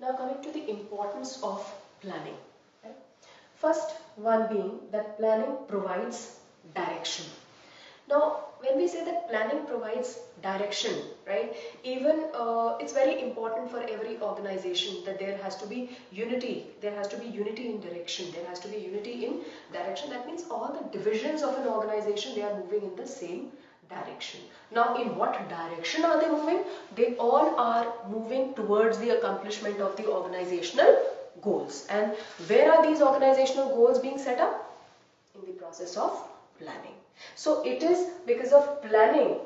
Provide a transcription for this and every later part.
Now coming to the importance of planning. Right? First one being that planning provides direction. Now, when we say that planning provides direction, right, even it's very important for every organization that there has to be unity. There has to be unity in direction. There has to be unity in direction. That means all the divisions of an organization, they are moving in the same direction. Now, in what direction are they moving? They all are moving towards the accomplishment of the organizational goals. And where are these organizational goals being set up? In the process of planning. So it is because of planning,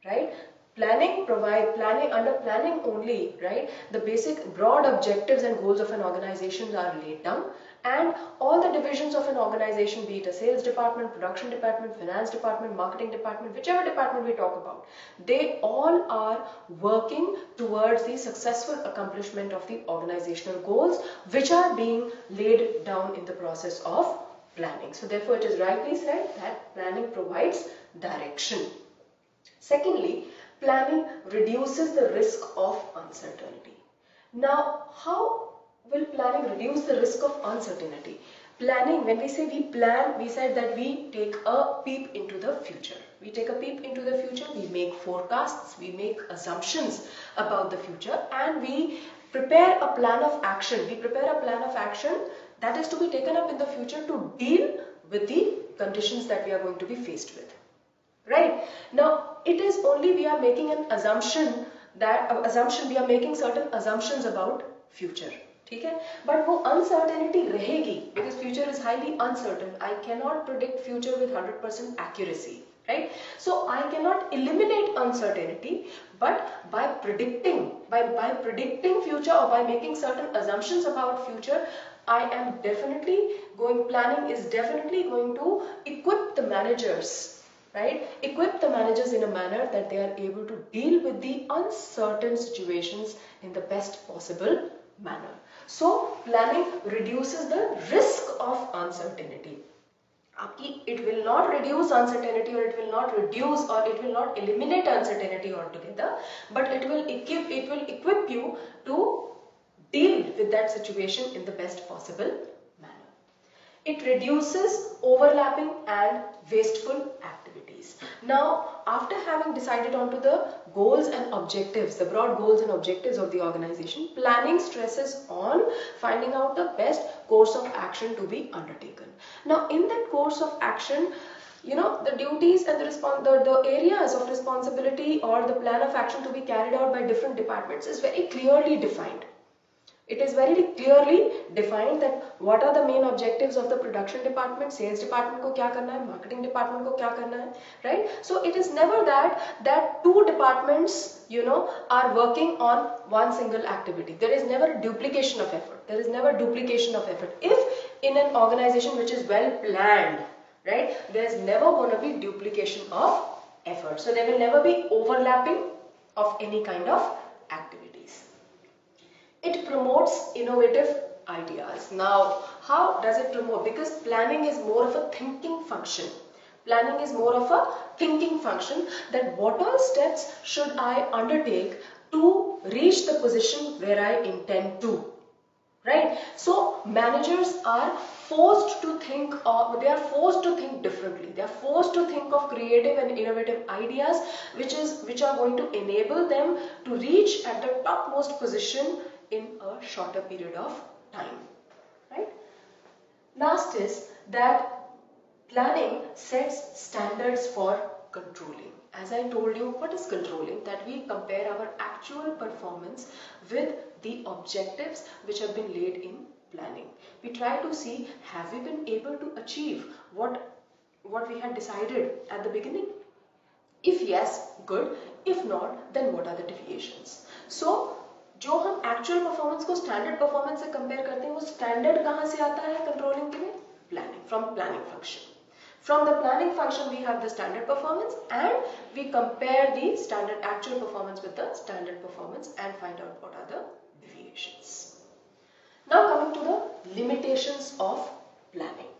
right? Under planning only, right? The basic broad objectives and goals of an organization are laid down, and all the divisions of an organization, be it a sales department, production department, finance department, marketing department, whichever department we talk about, they all are working towards the successful accomplishment of the organizational goals, which are being laid down in the process of planning. So therefore it is rightly said that planning provides direction. Secondly, planning reduces the risk of uncertainty. Now, how will planning reduce the risk of uncertainty? Planning, when we say we plan, we said that we take a peep into the future. We take a peep into the future, we make forecasts, we make assumptions about the future, and we prepare a plan of action. We prepare a plan of action that is to be taken up in the future to deal with the conditions that we are going to be faced with. Right? Now, it is only we are making an assumption we are making certain assumptions about future. Okay? But wo uncertainty rahegi, because future is highly uncertain. I cannot predict future with 100% accuracy. Right? So I cannot eliminate uncertainty, but by predicting future, or by making certain assumptions about future, planning is definitely going to equip the managers, right? Equip the managers in a manner that they are able to deal with the uncertain situations in the best possible manner. So planning reduces the risk of uncertainty. It will not reduce uncertainty, or it will not eliminate uncertainty altogether, but it will equip you to deal with that situation in the best possible manner. It reduces overlapping and wasteful activities. Now, after having decided onto the goals and objectives, the broad goals and objectives of the organization, planning stresses on finding out the best course of action to be undertaken. Now, in that course of action, the duties and the areas of responsibility or the plan of action to be carried out by different departments is very clearly defined. It is very clearly defined that what are the main objectives of the production department, sales department ko kya karna hai, marketing department ko kya karna hai, right? So it is never that two departments, are working on one single activity. There is never duplication of effort. There is never duplication of effort. If in an organization which is well planned, right, there is never going to be duplication of effort. So there will never be overlapping of any kind of activities. It promotes innovative ideas. Now, how does it promote? Because planning is more of a thinking function. Planning is more of a thinking function, that what all steps should I undertake to reach the position where I intend to. Right? So managers are forced to think, they are forced to think differently. They are forced to think of creative and innovative ideas which are going to enable them to reach at the topmost position in a shorter period of time. Right? Last is that planning sets standards for controlling. As I told you, what is controlling? That we compare our actual performance with the objectives which have been laid in planning. We try to see, have we been able to achieve what we had decided at the beginning? If yes, good. If not, then what are the deviations? So, जो हम actual performance को standard performance से compare करते हैं, वो standard कहाँ से आता है controlling के लिए? Planning, from planning function. From the planning function, we have the standard performance, and we compare the standard actual performance with the standard performance and find out what are the deviations. Now coming to the limitations of planning.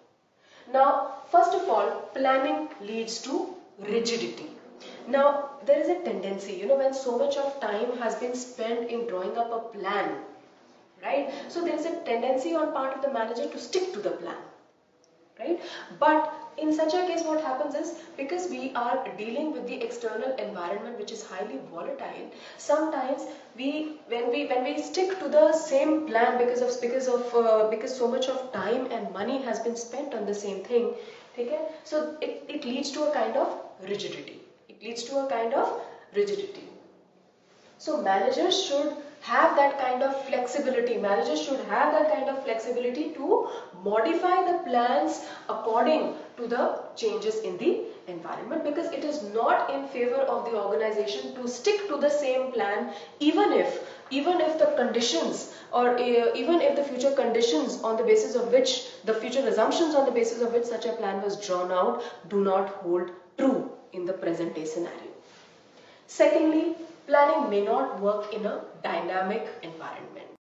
Now, first of all, planning leads to rigidity. Now, there is a tendency, when so much of time has been spent in drawing up a plan, right? So there is a tendency on part of the manager to stick to the plan, right? But in such a case, what happens is, because we are dealing with the external environment which is highly volatile, sometimes when we stick to the same plan because so much of time and money has been spent on the same thing, okay? So it leads to a kind of rigidity. It leads to a kind of rigidity. So managers should have that kind of flexibility. Managers should have that kind of flexibility to modify the plans according to the changes in the environment, because it is not in favor of the organization to stick to the same plan even if the conditions, or even if the future conditions on the basis of which, the future assumptions on the basis of which such a plan was drawn out do not hold true in the present day scenario. Secondly, planning may not work in a dynamic environment.